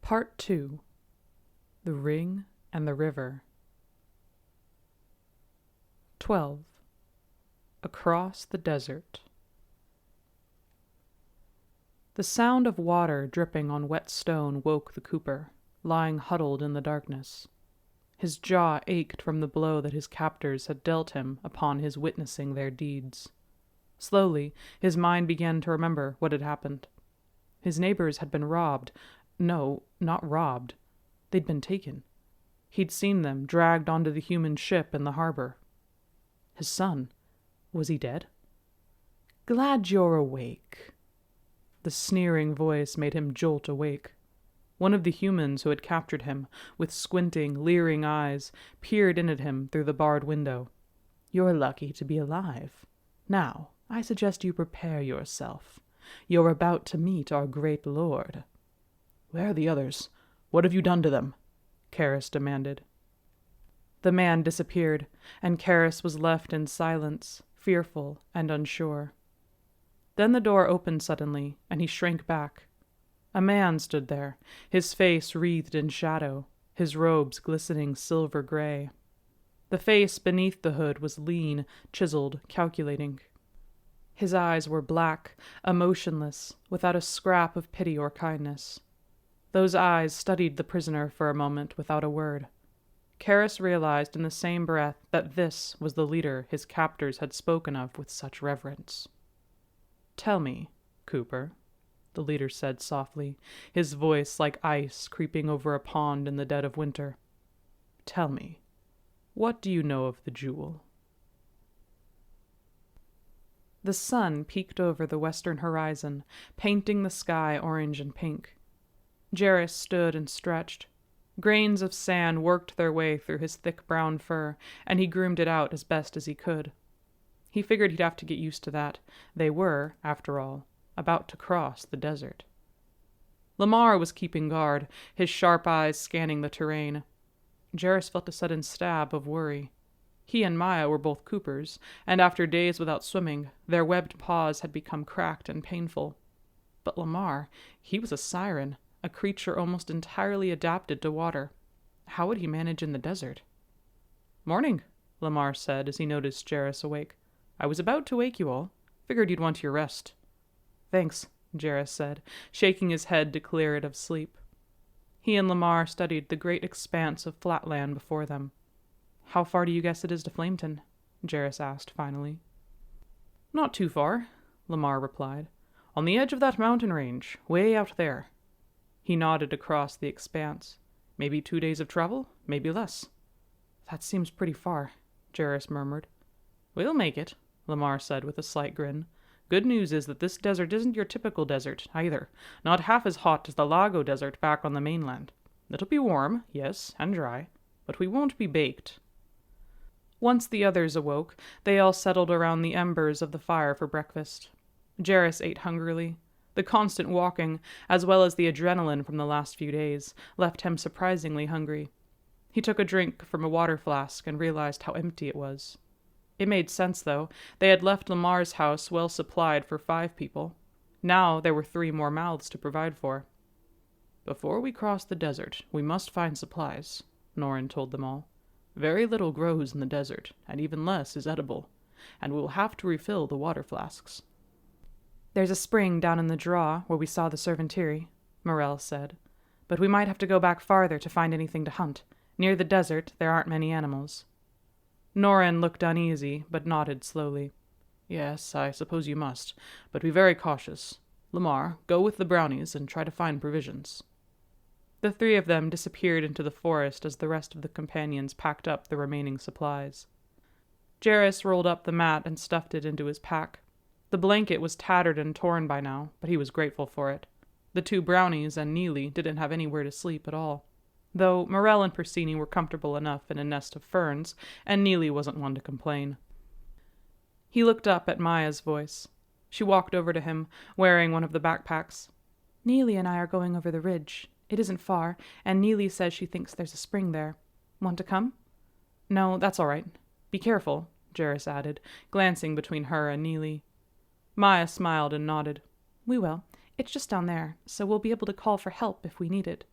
Part 2. The Ring and the River. 12. Across the Desert. The sound of water dripping on wet stone woke the cooper, lying huddled in the darkness. His jaw ached from the blow that his captors had dealt him upon his witnessing their deeds. Slowly, his mind began to remember what had happened. His neighbors had been robbed. No, not robbed. They'd been taken. He'd seen them dragged onto the human ship in the harbor. His son, was he dead? "Glad you're awake." The sneering voice made him jolt awake. One of the humans who had captured him, with squinting, leering eyes, peered in at him through the barred window. "You're lucky to be alive. Now, I suggest you prepare yourself. You're about to meet our great lord." "Where are the others? What have you done to them?" Karis demanded. The man disappeared, and Karis was left in silence, fearful and unsure. Then the door opened suddenly, and he shrank back. A man stood there, his face wreathed in shadow, his robes glistening silver gray. The face beneath the hood was lean, chiseled, calculating. His eyes were black, emotionless, without a scrap of pity or kindness. Those eyes studied the prisoner for a moment without a word. Karis realized in the same breath that this was the leader his captors had spoken of with such reverence. "Tell me, Cooper," the leader said softly, his voice like ice creeping over a pond in the dead of winter. "Tell me, what do you know of the jewel?" The sun peeked over the western horizon, painting the sky orange and pink. Jarrus stood and stretched. Grains of sand worked their way through his thick brown fur, and he groomed it out as best as he could. He figured he'd have to get used to that. They were, after all, about to cross the desert. Lamar was keeping guard, his sharp eyes scanning the terrain. Jarrus felt a sudden stab of worry. He and Maya were both Coopers, and after days without swimming, their webbed paws had become cracked and painful. But Lamar, he was a siren, a creature almost entirely adapted to water. How would he manage in the desert? "Morning," Lamar said as he noticed Jarrus awake. "I was about to wake you all. Figured you'd want your rest." "Thanks," Jarrus said, shaking his head to clear it of sleep. He and Lamar studied the great expanse of flatland before them. "How far do you guess it is to Flameton?" Jarrus asked finally. "Not too far," Lamar replied. "On the edge of that mountain range, way out there." He nodded across the expanse. "Maybe 2 days of travel, maybe less." "That seems pretty far," Jarrus murmured. "We'll make it," Lamar said with a slight grin. "Good news is that this desert isn't your typical desert, either. Not half as hot as the Lago Desert back on the mainland. It'll be warm, yes, and dry, but we won't be baked." Once the others awoke, they all settled around the embers of the fire for breakfast. Jarrus ate hungrily. The constant walking, as well as the adrenaline from the last few days, left him surprisingly hungry. He took a drink from a water flask and realized how empty it was. It made sense, though. They had left Lamar's house well supplied for 5 people. Now there were 3 more mouths to provide for. "Before we cross the desert, we must find supplies," Norin told them all. "Very little grows in the desert, and even less is edible, and we will have to refill the water flasks." "There's a spring down in the draw where we saw the servantiri," Morell said. "But we might have to go back farther to find anything to hunt. Near the desert, there aren't many animals." Norin looked uneasy, but nodded slowly. "Yes, I suppose you must, but be very cautious. Lamar, go with the brownies and try to find provisions." The 3 of them disappeared into the forest as the rest of the companions packed up the remaining supplies. Jarrus rolled up the mat and stuffed it into his pack. The blanket was tattered and torn by now, but he was grateful for it. The 2 brownies and Neely didn't have anywhere to sleep at all, though Morell and Persini were comfortable enough in a nest of ferns, and Neely wasn't one to complain. He looked up at Maya's voice. She walked over to him, wearing one of the backpacks. "Neely and I are going over the ridge. It isn't far, and Neely says she thinks there's a spring there. Want to come?" "No, that's all right. Be careful," Jarrus added, glancing between her and Neely. Maya smiled and nodded. "We will. It's just down there, so we'll be able to call for help if we need it."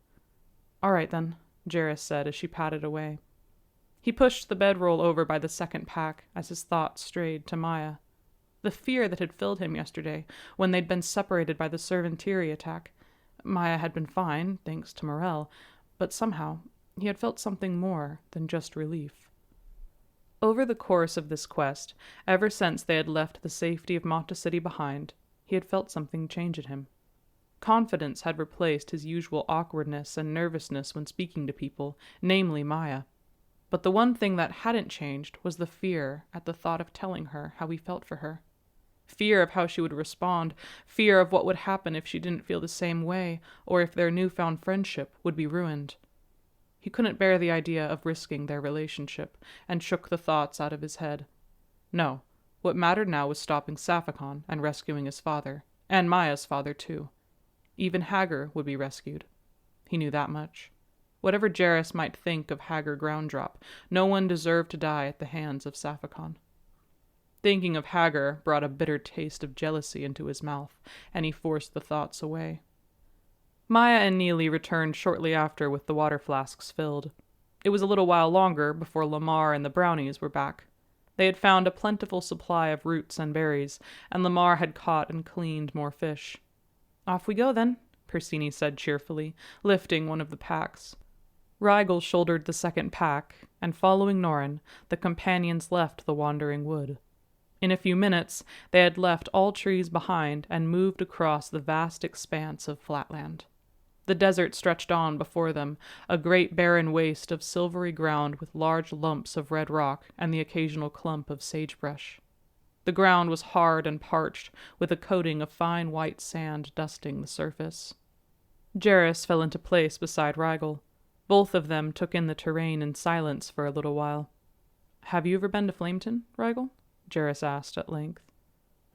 All right, then, Jarrus said as she padded away. He pushed the bedroll over by the second pack as his thoughts strayed to Maya. The fear that had filled him yesterday, when they'd been separated by the Servantiri attack. Maya had been fine, thanks to Morel, but somehow he had felt something more than just relief. Over the course of this quest, ever since they had left the safety of Mata City behind, he had felt something change in him. Confidence had replaced his usual awkwardness and nervousness when speaking to people, namely Maya. But the one thing that hadn't changed was the fear at the thought of telling her how he felt for her. Fear of how she would respond, fear of what would happen if she didn't feel the same way, or if their newfound friendship would be ruined. He couldn't bear the idea of risking their relationship, and shook the thoughts out of his head. No, what mattered now was stopping Safakon and rescuing his father, and Maya's father too. Even Hagar would be rescued. He knew that much. Whatever Jarrus might think of Hagar Grounddrop, no one deserved to die at the hands of Safakon. Thinking of Hagar brought a bitter taste of jealousy into his mouth, and he forced the thoughts away. Maya and Neely returned shortly after with the water flasks filled. It was a little while longer before Lamar and the brownies were back. They had found a plentiful supply of roots and berries, and Lamar had caught and cleaned more fish. "Off we go, then," Persini said cheerfully, lifting one of the packs. Rigel shouldered the second pack, and following Norin, the companions left the wandering wood. In a few minutes, they had left all trees behind and moved across the vast expanse of flatland. The desert stretched on before them, a great barren waste of silvery ground with large lumps of red rock and the occasional clump of sagebrush. The ground was hard and parched, with a coating of fine white sand dusting the surface. Jarrus fell into place beside Rigel. Both of them took in the terrain in silence for a little while. "Have you ever been to Flameton, Rigel?" Jarrus asked at length.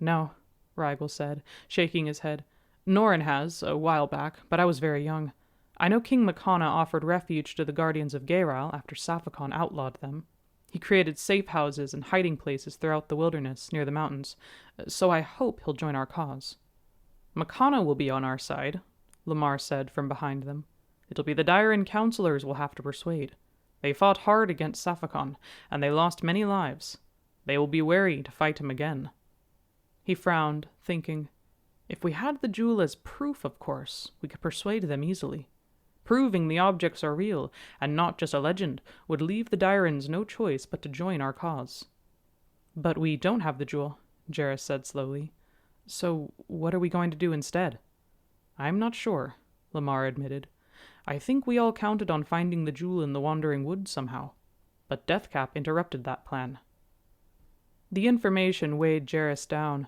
"No," Rigel said, shaking his head. "Norin has, a while back, but I was very young. I know King Makana offered refuge to the Guardians of Gairal after Safakon outlawed them. He created safe houses and hiding places throughout the wilderness near the mountains, so I hope he'll join our cause." "Makana will be on our side," Lamar said from behind them. "It'll be the Dairen counselors we'll have to persuade. They fought hard against Safakon, and they lost many lives. They will be wary to fight him again." He frowned, thinking, if we had the jewel as proof, of course, we could persuade them easily. Proving the objects are real, and not just a legend, would leave the Dairens no choice but to join our cause. "But we don't have the jewel," Jarrus said slowly. "So what are we going to do instead?" "I'm not sure," Lamar admitted. "I think we all counted on finding the jewel in the Wandering Woods somehow. But Deathcap interrupted that plan." The information weighed Jarrus down.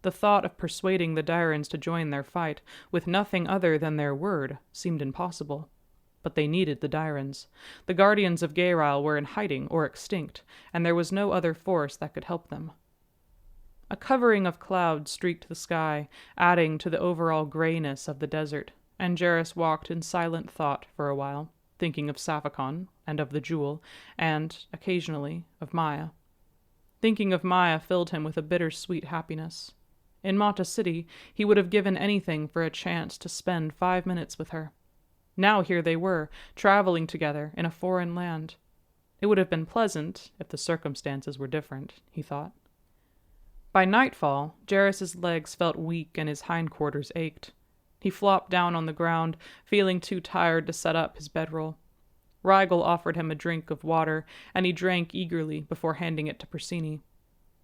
The thought of persuading the Dairens to join their fight, with nothing other than their word, seemed impossible. But they needed the Dairens. The Guardians of Gairal were in hiding or extinct, and there was no other force that could help them. A covering of clouds streaked the sky, adding to the overall grayness of the desert, and Jarrus walked in silent thought for a while, thinking of Safakon, and of the jewel, and, occasionally, of Maya. Thinking of Maya filled him with a bittersweet happiness. In Mata City, he would have given anything for a chance to spend 5 minutes with her. Now here they were, traveling together in a foreign land. It would have been pleasant if the circumstances were different, he thought. By nightfall, Jarrus's legs felt weak and his hindquarters ached. He flopped down on the ground, feeling too tired to set up his bedroll. Rigel offered him a drink of water, and he drank eagerly before handing it to Persini.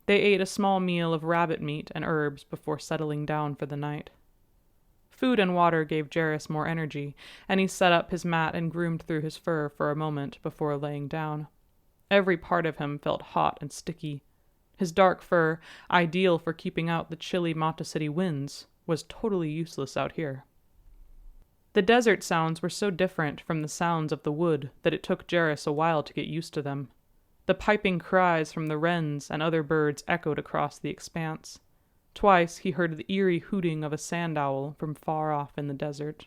They ate a small meal of rabbit meat and herbs before settling down for the night. Food and water gave Jarrus more energy, and he set up his mat and groomed through his fur for a moment before laying down. Every part of him felt hot and sticky. His dark fur, ideal for keeping out the chilly Mata City winds, was totally useless out here. The desert sounds were so different from the sounds of the wood that it took Jarrus a while to get used to them. The piping cries from the wrens and other birds echoed across the expanse. Twice he heard the eerie hooting of a sand owl from far off in the desert.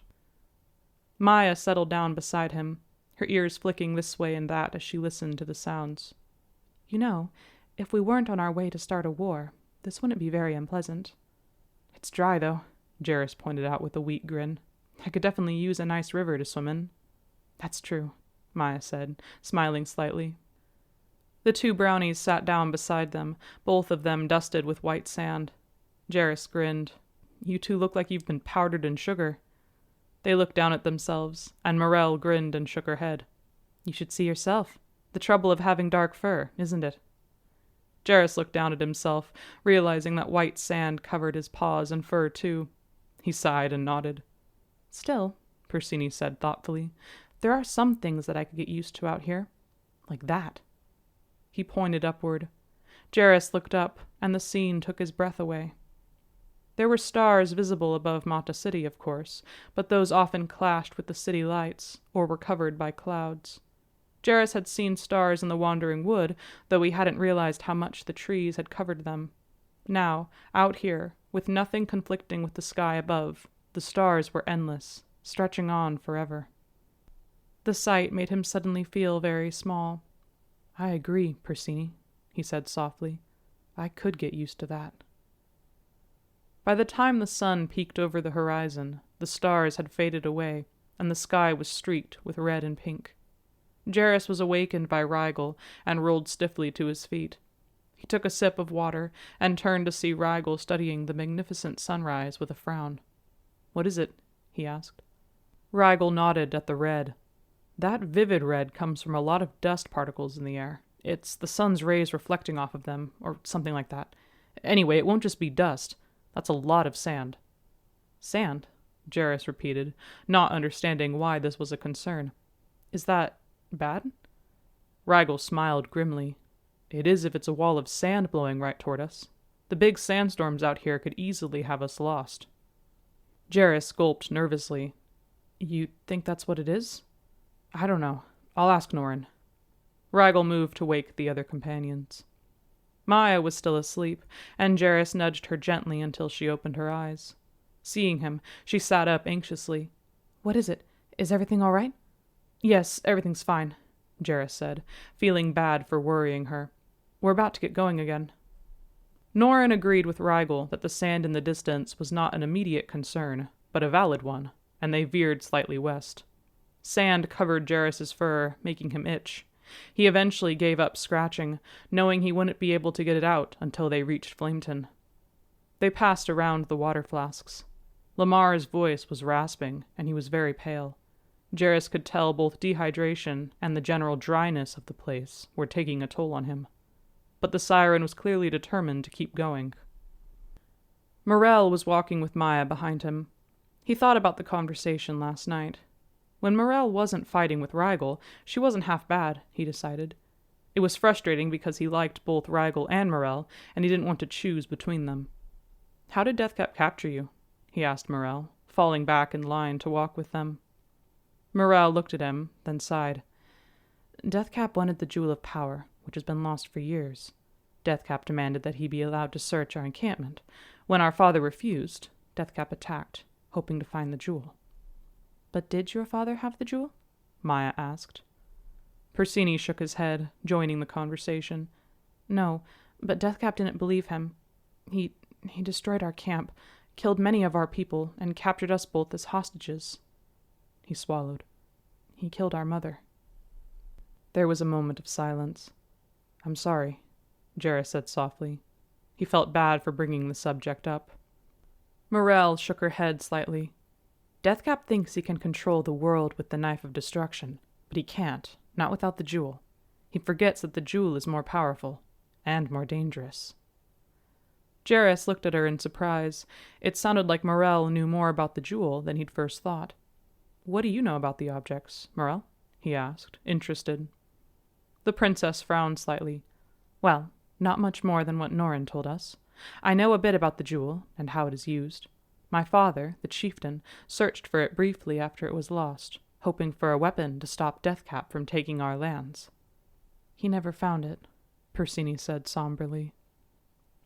Maya settled down beside him, her ears flicking this way and that as she listened to the sounds. "You know, if we weren't on our way to start a war, this wouldn't be very unpleasant." "It's dry, though," Jarrus pointed out with a weak grin. "I could definitely use a nice river to swim in." That's true, Maya said, smiling slightly. The two brownies sat down beside them, both of them dusted with white sand. Jarrus grinned. You two look like you've been powdered in sugar. They looked down at themselves, and Morel grinned and shook her head. You should see yourself. The trouble of having dark fur, isn't it? Jarrus looked down at himself, realizing that white sand covered his paws and fur too. He sighed and nodded. Still, Persini said thoughtfully, there are some things that I could get used to out here. Like that. He pointed upward. Jarrus looked up, and the scene took his breath away. There were stars visible above Mata City, of course, but those often clashed with the city lights, or were covered by clouds. Jarrus had seen stars in the Wandering Wood, though he hadn't realized how much the trees had covered them. Now, out here, with nothing conflicting with the sky above, the stars were endless, stretching on forever. The sight made him suddenly feel very small. I agree, Persini, he said softly. I could get used to that. By the time the sun peeked over the horizon, the stars had faded away, and the sky was streaked with red and pink. Jarrus was awakened by Rigel and rolled stiffly to his feet. He took a sip of water and turned to see Rigel studying the magnificent sunrise with a frown. What is it? He asked. Rigel nodded at the red. That vivid red comes from a lot of dust particles in the air. It's the sun's rays reflecting off of them, or something like that. Anyway, it won't just be dust. That's a lot of sand. Sand? Jarrus repeated, not understanding why this was a concern. Is that bad? Rigel smiled grimly. It is if it's a wall of sand blowing right toward us. The big sandstorms out here could easily have us lost. Jarrus gulped nervously. You think that's what it is? I don't know. I'll ask Norin. Rigel moved to wake the other companions. Maya was still asleep, and Jarrus nudged her gently until she opened her eyes. Seeing him, she sat up anxiously. What is it? Is everything all right? Yes, everything's fine, Jarrus said, feeling bad for worrying her. We're about to get going again. Norin agreed with Rigel that the sand in the distance was not an immediate concern, but a valid one, and they veered slightly west. Sand covered Jarrus's fur, making him itch. He eventually gave up scratching, knowing he wouldn't be able to get it out until they reached Flameton. They passed around the water flasks. Lamar's voice was rasping, and he was very pale. Jarrus could tell both dehydration and the general dryness of the place were taking a toll on him. But the siren was clearly determined to keep going. Morel was walking with Maya behind him. He thought about the conversation last night. When Morel wasn't fighting with Rigel, she wasn't half bad, he decided. It was frustrating because he liked both Rigel and Morel, and he didn't want to choose between them. How did Deathcap capture you? He asked Morel, falling back in line to walk with them. Morel looked at him, then sighed. Deathcap wanted the Jewel of Power, which has been lost for years. Deathcap demanded that he be allowed to search our encampment. When our father refused, Deathcap attacked, hoping to find the jewel. But did your father have the jewel? Maya asked. Persini shook his head, joining the conversation. No, but Deathcap didn't believe him. He destroyed our camp, killed many of our people, and captured us both as hostages. He swallowed. He killed our mother. There was a moment of silence. I'm sorry, Jarrus said softly. He felt bad for bringing the subject up. Morel shook her head slightly. Deathcap thinks he can control the world with the knife of destruction, but he can't, not without the jewel. He forgets that the jewel is more powerful, and more dangerous. Jarrus looked at her in surprise. It sounded like Morel knew more about the jewel than he'd first thought. What do you know about the objects, Morel? He asked, interested. The princess frowned slightly. Well, not much more than what Norin told us. I know a bit about the jewel, and how it is used. My father, the chieftain, searched for it briefly after it was lost, hoping for a weapon to stop Deathcap from taking our lands. He never found it, Persini said somberly.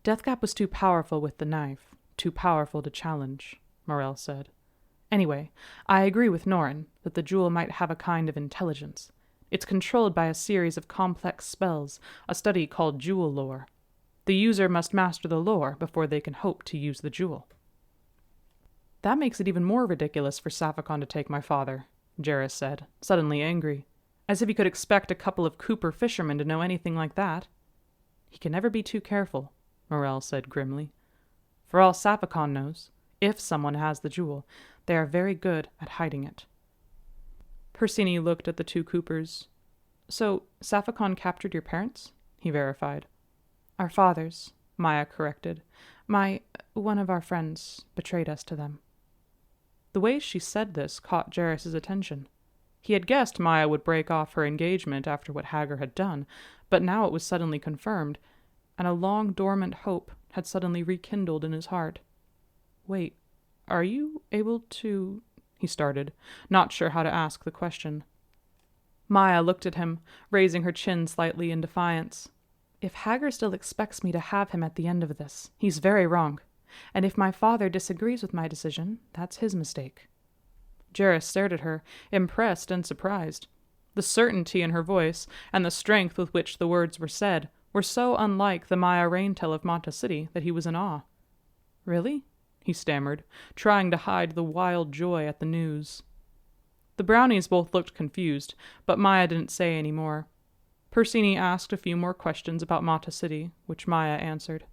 Deathcap was too powerful with the knife, too powerful to challenge, Morel said. Anyway, I agree with Norin that the jewel might have a kind of intelligence. It's controlled by a series of complex spells, a study called jewel lore. The user must master the lore before they can hope to use the jewel. That makes it even more ridiculous for Saphicon to take my father, Jarrus said, suddenly angry. As if he could expect a couple of Cooper fishermen to know anything like that. He can never be too careful, Morell said grimly. For all Saphicon knows, if someone has the jewel, they are very good at hiding it. Persini looked at the two Coopers. So, Saphicon captured your parents? He verified. Our fathers, Maya corrected. One of our friends betrayed us to them. The way she said this caught Jarrus's attention. He had guessed Maya would break off her engagement after what Hagar had done, but now it was suddenly confirmed, and a long-dormant hope had suddenly rekindled in his heart. Wait, are you able to... he started, not sure how to ask the question. Maya looked at him, raising her chin slightly in defiance. If Hagar still expects me to have him at the end of this, he's very wrong. And if my father disagrees with my decision, that's his mistake. Jarrus stared at her, impressed and surprised. The certainty in her voice, and the strength with which the words were said, were so unlike the Maya Raintel of Mata City that he was in awe. Really? He stammered, trying to hide the wild joy at the news. The brownies both looked confused, but Maya didn't say any more. Persini asked a few more questions about Mata City, which Maya answered.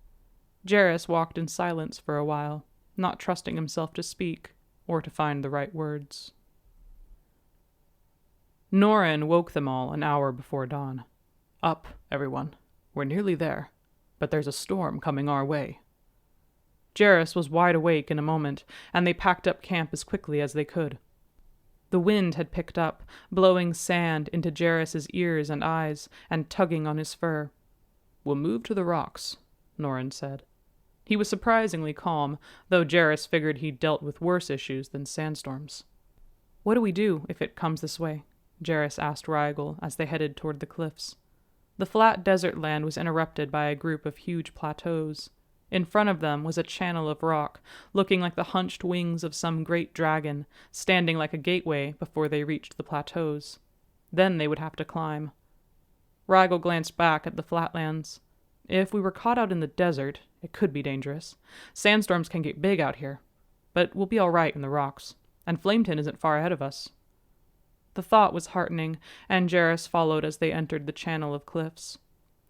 Jarrus walked in silence for a while, not trusting himself to speak, or to find the right words. Norin woke them all an hour before dawn. Up, everyone. We're nearly there, but there's a storm coming our way. Jarrus was wide awake in a moment, and they packed up camp as quickly as they could. The wind had picked up, blowing sand into Jarrus's ears and eyes, and tugging on his fur. We'll move to the rocks, Norin said. He was surprisingly calm, though Jarrus figured he'd dealt with worse issues than sandstorms. What do we do if it comes this way? Jarrus asked Rigel as they headed toward the cliffs. The flat desert land was interrupted by a group of huge plateaus. In front of them was a channel of rock, looking like the hunched wings of some great dragon, standing like a gateway before they reached the plateaus. Then they would have to climb. Rigel glanced back at the flatlands. If we were caught out in the desert, it could be dangerous. Sandstorms can get big out here. But we'll be all right in the rocks, and Flameton isn't far ahead of us. The thought was heartening, and Jarrus followed as they entered the channel of cliffs.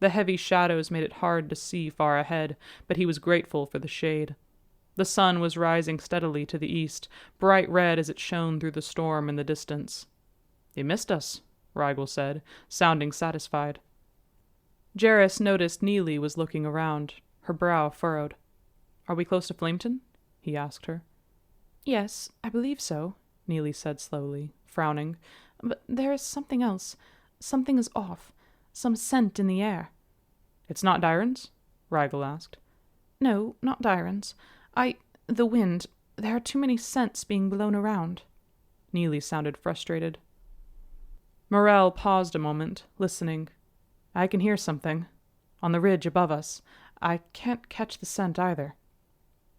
The heavy shadows made it hard to see far ahead, but he was grateful for the shade. The sun was rising steadily to the east, bright red as it shone through the storm in the distance. "You missed us," Rigel said, sounding satisfied. Jarrus noticed Neely was looking around, her brow furrowed. "Are we close to Flameton?" he asked her. "Yes, I believe so," Neely said slowly, frowning. "But there is something else. Something is off. Some scent in the air." "It's not Dyrans?" Rigel asked. "No, not Dyrans. The wind. There are too many scents being blown around." Neely sounded frustrated. Morell paused a moment, listening. "I can hear something. On the ridge above us. I can't catch the scent either."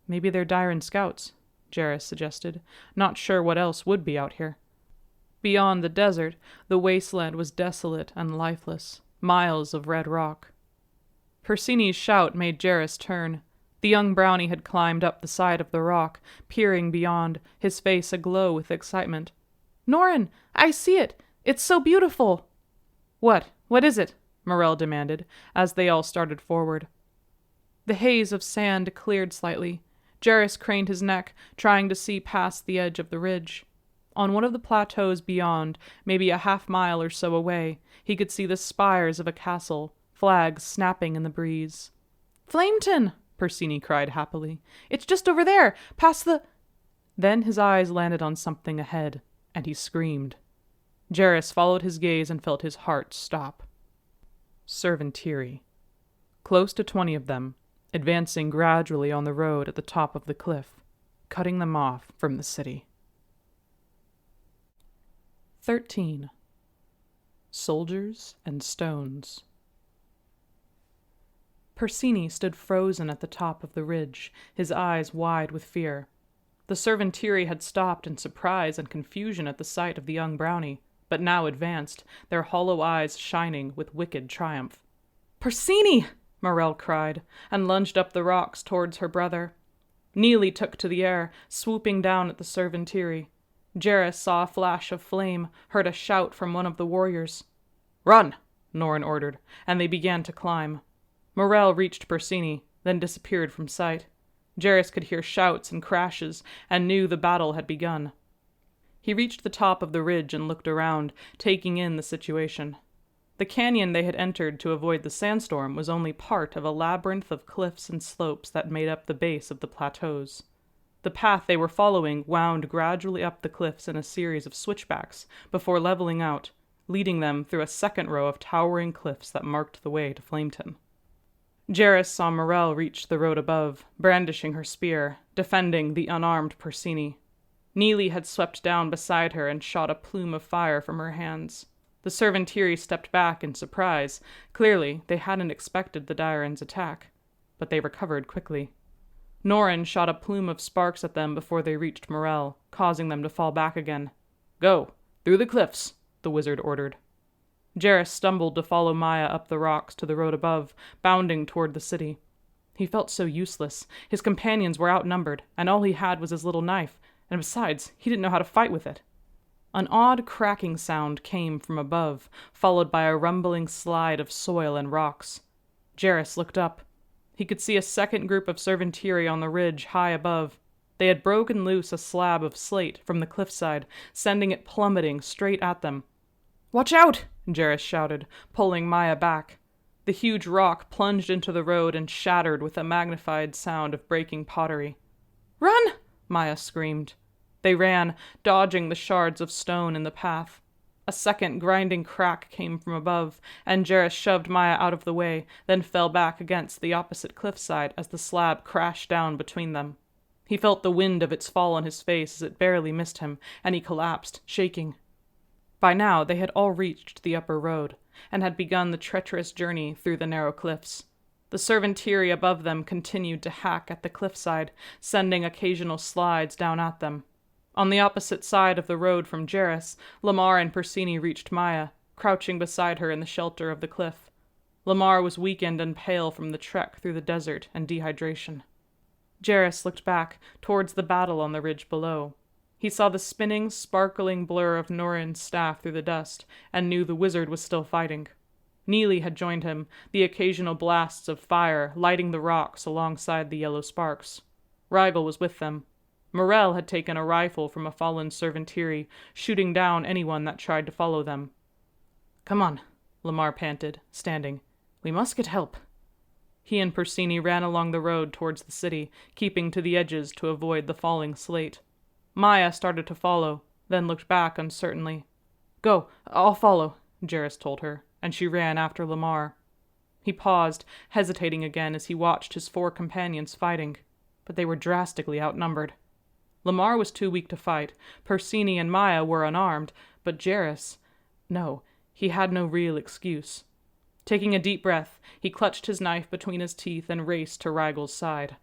"Maybe they're Dyran scouts," Jarrus suggested, not sure what else would be out here. Beyond the desert, the wasteland was desolate and lifeless, miles of red rock. Persini's shout made Jarrus turn. The young brownie had climbed up the side of the rock, peering beyond, his face aglow with excitement. "Norin, I see it! It's so beautiful!" "What? What is it?" Morell demanded, as they all started forward. The haze of sand cleared slightly. Jarrus craned his neck, trying to see past the edge of the ridge. On one of the plateaus beyond, maybe a half-mile or so away, he could see the spires of a castle, flags snapping in the breeze. "Flameton!" Persini cried happily. "It's just over there, past the—" Then his eyes landed on something ahead, and he screamed. Jarrus followed his gaze and felt his heart stop. Servantiri. Close to 20 of them, advancing gradually on the road at the top of the cliff, cutting them off from the city. 13. Soldiers and Stones. Persini stood frozen at the top of the ridge, his eyes wide with fear. The Servantiri had stopped in surprise and confusion at the sight of the young brownie, but now advanced, their hollow eyes shining with wicked triumph. "Persini!" Morell cried, and lunged up the rocks towards her brother. Neely took to the air, swooping down at the Servantiri. Jarrus saw a flash of flame, heard a shout from one of the warriors. "Run!" Norrin ordered, and they began to climb. Morell reached Persini, then disappeared from sight. Jarrus could hear shouts and crashes, and knew the battle had begun. He reached the top of the ridge and looked around, taking in the situation. The canyon they had entered to avoid the sandstorm was only part of a labyrinth of cliffs and slopes that made up the base of the plateaus. The path they were following wound gradually up the cliffs in a series of switchbacks before leveling out, leading them through a second row of towering cliffs that marked the way to Flameton. Jarrus saw Morell reach the road above, brandishing her spear, defending the unarmed Persini. Neely had swept down beside her and shot a plume of fire from her hands. The Servantiri stepped back in surprise. Clearly, they hadn't expected the Dairon's attack, but they recovered quickly. Norrin shot a plume of sparks at them before they reached Morell, causing them to fall back again. "Go! Through the cliffs!" the wizard ordered. Jarrus stumbled to follow Maya up the rocks to the road above, bounding toward the city. He felt so useless. His companions were outnumbered, and all he had was his little knife, and besides, he didn't know how to fight with it. An odd cracking sound came from above, followed by a rumbling slide of soil and rocks. Jarrus looked up. He could see a second group of Servantiri on the ridge high above. They had broken loose a slab of slate from the cliffside, sending it plummeting straight at them. "Watch out!" Jarrus shouted, pulling Maya back. The huge rock plunged into the road and shattered with a magnified sound of breaking pottery. "Run!" Maya screamed. They ran, dodging the shards of stone in the path. A second grinding crack came from above, and Jarrus shoved Maya out of the way, then fell back against the opposite cliffside as the slab crashed down between them. He felt the wind of its fall on his face as it barely missed him, and he collapsed, shaking. By now they had all reached the upper road, and had begun the treacherous journey through the narrow cliffs. The Servantiri above them continued to hack at the cliffside, sending occasional slides down at them. On the opposite side of the road from Jarrus, Lamar and Persini reached Maya, crouching beside her in the shelter of the cliff. Lamar was weakened and pale from the trek through the desert and dehydration. Jarrus looked back, towards the battle on the ridge below. He saw the spinning, sparkling blur of Norrin's staff through the dust, and knew the wizard was still fighting. Neely had joined him, the occasional blasts of fire lighting the rocks alongside the yellow sparks. Rigel was with them. Morell had taken a rifle from a fallen Servantiri, shooting down anyone that tried to follow them. "Come on," Lamar panted, standing. "We must get help." He and Persini ran along the road towards the city, keeping to the edges to avoid the falling slate. Maya started to follow, then looked back uncertainly. "Go, I'll follow," Jarrus told her, and she ran after Lamar. He paused, hesitating again as he watched his 4 companions fighting, but they were drastically outnumbered. Lamar was too weak to fight. Persini and Maya were unarmed, but Jarrus... No, he had no real excuse. Taking a deep breath, he clutched his knife between his teeth and raced to Rigel's side.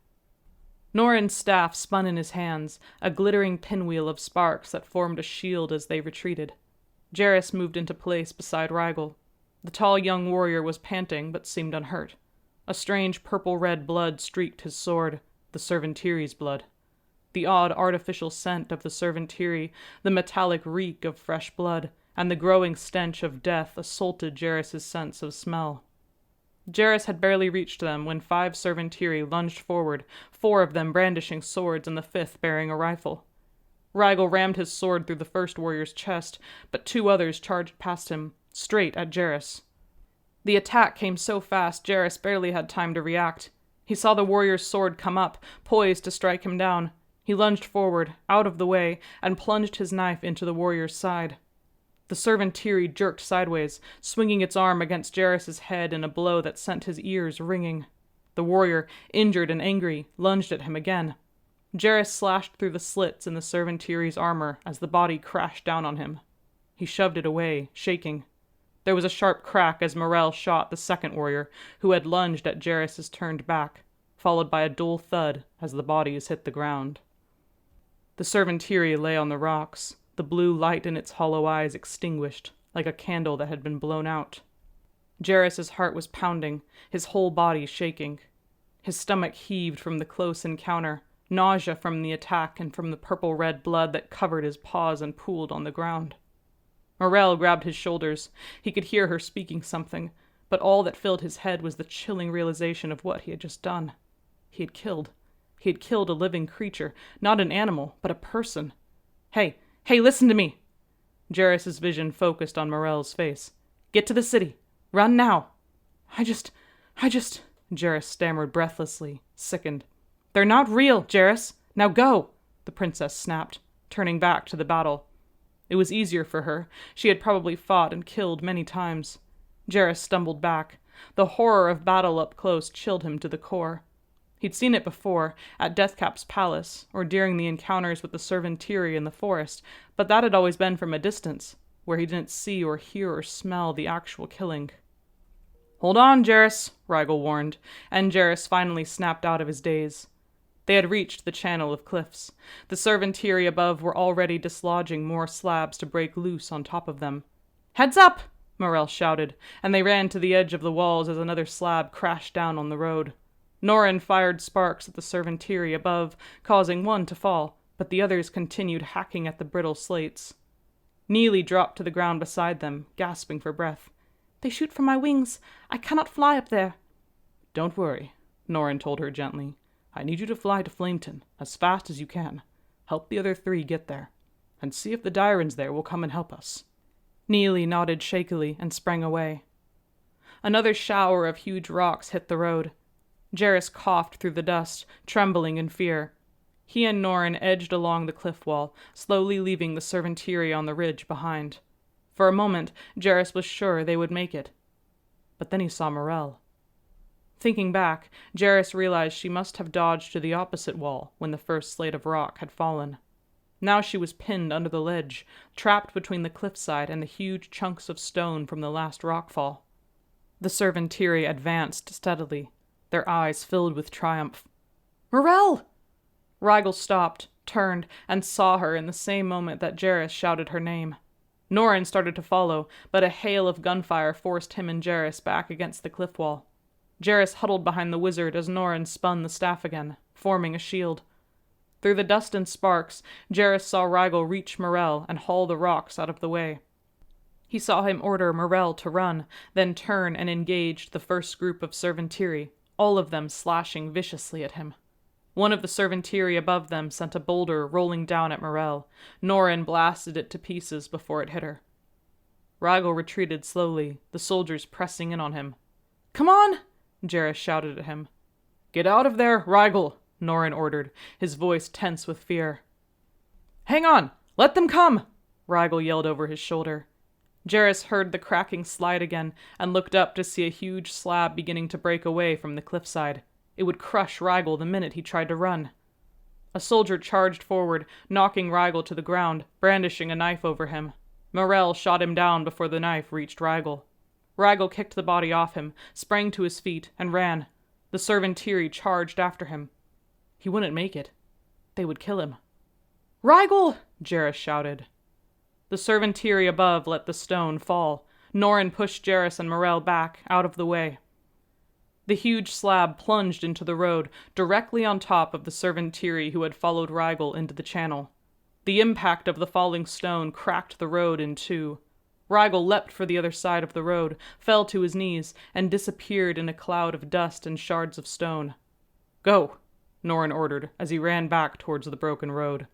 Norrin's staff spun in his hands, a glittering pinwheel of sparks that formed a shield as they retreated. Jarrus moved into place beside Rigel. The tall young warrior was panting, but seemed unhurt. A strange purple-red blood streaked his sword, the Servantiri's blood. The odd artificial scent of the Servantiri, the metallic reek of fresh blood, and the growing stench of death assaulted Jarrus's sense of smell. Jarrus had barely reached them when 5 Servantiri lunged forward, 4 of them brandishing swords and the 5th bearing a rifle. Rigel rammed his sword through the first warrior's chest, but 2 others charged past him, straight at Jarrus. The attack came so fast Jarrus barely had time to react. He saw the warrior's sword come up, poised to strike him down. He lunged forward, out of the way, and plunged his knife into the warrior's side. The Servantiri jerked sideways, swinging its arm against Jarrus's head in a blow that sent his ears ringing. The warrior, injured and angry, lunged at him again. Jarrus slashed through the slits in the Servantiri's armor as the body crashed down on him. He shoved it away, shaking. There was a sharp crack as Morell shot the second warrior, who had lunged at Jarrus's turned back, followed by a dull thud as the bodies hit the ground. The Servantiri lay on the rocks, the blue light in its hollow eyes extinguished, like a candle that had been blown out. Jarrus's heart was pounding, his whole body shaking. His stomach heaved from the close encounter, nausea from the attack and from the purple-red blood that covered his paws and pooled on the ground. Morell grabbed his shoulders. He could hear her speaking something, but all that filled his head was the chilling realization of what he had just done. He had killed. He had killed a living creature, not an animal, but a person. Hey, listen to me! Jarrus's vision focused on Morell's face. Get to the city. Run now. I just, Jarrus stammered breathlessly, sickened. They're not real, Jarrus. Now go, the princess snapped, turning back to the battle. It was easier for her. She had probably fought and killed many times. Jarrus stumbled back. The horror of battle up close chilled him to the core. He'd seen it before, at Deathcap's palace, or during the encounters with the Servantiri in the forest, but that had always been from a distance, where he didn't see or hear or smell the actual killing. Hold on, Jarrus, Rigel warned, and Jarrus finally snapped out of his daze. They had reached the channel of cliffs. The Servantiri above were already dislodging more slabs to break loose on top of them. Heads up! Morell shouted, and they ran to the edge of the walls as another slab crashed down on the road. Norrin fired sparks at the Servantiri above, causing one to fall, but the others continued hacking at the brittle slates. Neely dropped to the ground beside them, gasping for breath. They shoot from my wings. I cannot fly up there. Don't worry, Norrin told her gently. I need you to fly to Flameton, as fast as you can. Help the other 3 get there, and see if the Dyrans there will come and help us. Neely nodded shakily and sprang away. Another shower of huge rocks hit the road. Jarrus coughed through the dust, trembling in fear. He and Norrin edged along the cliff wall, slowly leaving the Servantiri on the ridge behind. For a moment, Jarrus was sure they would make it. But then he saw Morell. Thinking back, Jarrus realized she must have dodged to the opposite wall when the first slate of rock had fallen. Now she was pinned under the ledge, trapped between the cliffside and the huge chunks of stone from the last rockfall. The Servantiri advanced steadily, their eyes filled with triumph. Morell! Rigel stopped, turned, and saw her in the same moment that Jarrus shouted her name. Norrin started to follow, but a hail of gunfire forced him and Jarrus back against the cliff wall. Jarrus huddled behind the wizard as Norrin spun the staff again, forming a shield. Through the dust and sparks, Jarrus saw Rigel reach Morell and haul the rocks out of the way. He saw him order Morell to run, then turn and engage the first group of Servantiri, all of them slashing viciously at him. One of the Servantiri above them sent a boulder rolling down at Morell. Norrin blasted it to pieces before it hit her. Rigel retreated slowly, the soldiers pressing in on him. Come on! Jarrus shouted at him. Get out of there, Rigel! Norrin ordered, his voice tense with fear. Hang on! Let them come! Rigel yelled over his shoulder. Jarrus heard the cracking slide again and looked up to see a huge slab beginning to break away from the cliffside. It would crush Rigel the minute he tried to run. A soldier charged forward, knocking Rigel to the ground, brandishing a knife over him. Morell shot him down before the knife reached Rigel. Rigel kicked the body off him, sprang to his feet, and ran. The Servantiri charged after him. He wouldn't make it. They would kill him. Rigel! Jarrus shouted. The Servantiri above let the stone fall. Norrin pushed Jarrus and Morell back, out of the way. The huge slab plunged into the road, directly on top of the Servantiri who had followed Rigel into the channel. The impact of the falling stone cracked the road in two. Rigel leapt for the other side of the road, fell to his knees, and disappeared in a cloud of dust and shards of stone. Go, Norrin ordered as he ran back towards the broken road.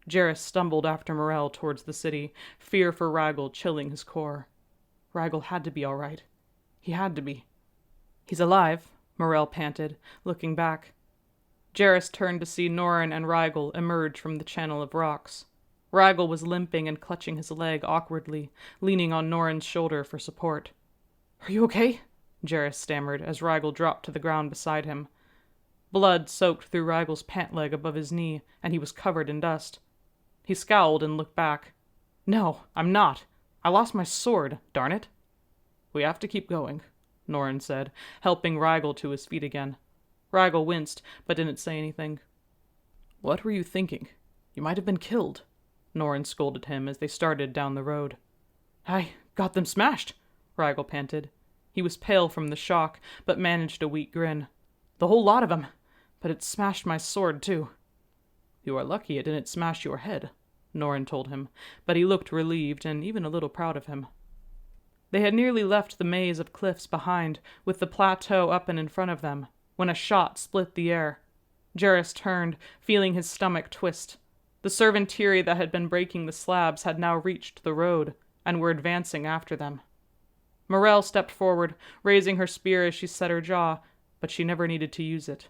Jarrus stumbled after Morell towards the city, fear for Rigel chilling his core. Rigel had to be all right. He had to be. He's alive, Morell panted, looking back. Jarrus turned to see Norrin and Rigel emerge from the channel of rocks. Rigel was limping and clutching his leg awkwardly, leaning on Norrin's shoulder for support. Are you okay? Jarrus stammered as Rigel dropped to the ground beside him. Blood soaked through Rigel's pant leg above his knee, and he was covered in dust. He scowled and looked back. No, I'm not. I lost my sword, darn it. We have to keep going, Norrin said, helping Rigel to his feet again. Rigel winced, but didn't say anything. What were you thinking? You might have been killed, Norrin scolded him as they started down the road. I got them smashed, Rigel panted. He was pale from the shock, but managed a weak grin. The whole lot of 'em, but it smashed my sword, too. You are lucky it didn't smash your head, Norrin told him, but he looked relieved and even a little proud of him. They had nearly left the maze of cliffs behind, with the plateau up and in front of them, when a shot split the air. Jarrus turned, feeling his stomach twist. The servantiri that had been breaking the slabs had now reached the road, and were advancing after them. Morel stepped forward, raising her spear as she set her jaw, but she never needed to use it.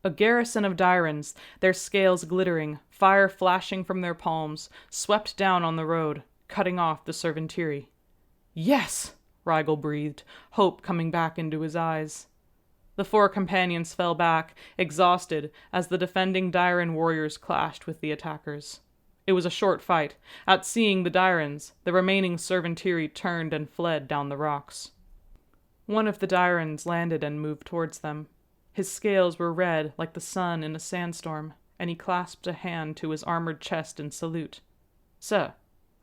A garrison of Dyrans, their scales glittering, fire flashing from their palms, swept down on the road, cutting off the servantiri. "Yes!" Rigel breathed, hope coming back into his eyes. The 4 companions fell back, exhausted, as the defending Dyran warriors clashed with the attackers. It was a short fight. At seeing the Dyrans, the remaining servantiri turned and fled down the rocks. One of the Dyrans landed and moved towards them. His scales were red like the sun in a sandstorm, and he clasped a hand to his armored chest in salute. "Sir,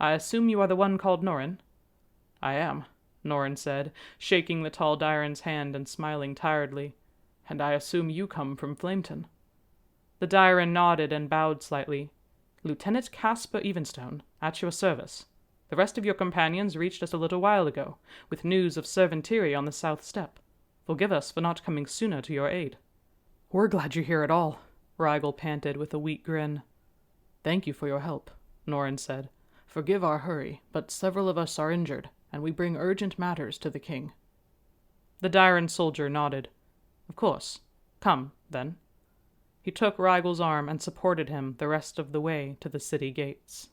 I assume you are the one called Norrin?" "I am," Norrin said, shaking the tall Dyran's hand and smiling tiredly. "And I assume you come from Flameton." The Dyran nodded and bowed slightly. "Lieutenant Caspar Evenstone, at your service. The rest of your companions reached us a little while ago, with news of servantiri on the south steppe. Forgive us for not coming sooner to your aid." "We're glad you're here at all," Rigel panted with a weak grin. "Thank you for your help," Norrin said. "Forgive our hurry, but several of us are injured, and we bring urgent matters to the king." The Dyran soldier nodded. "Of course. Come, then." He took Rigel's arm and supported him the rest of the way to the city gates.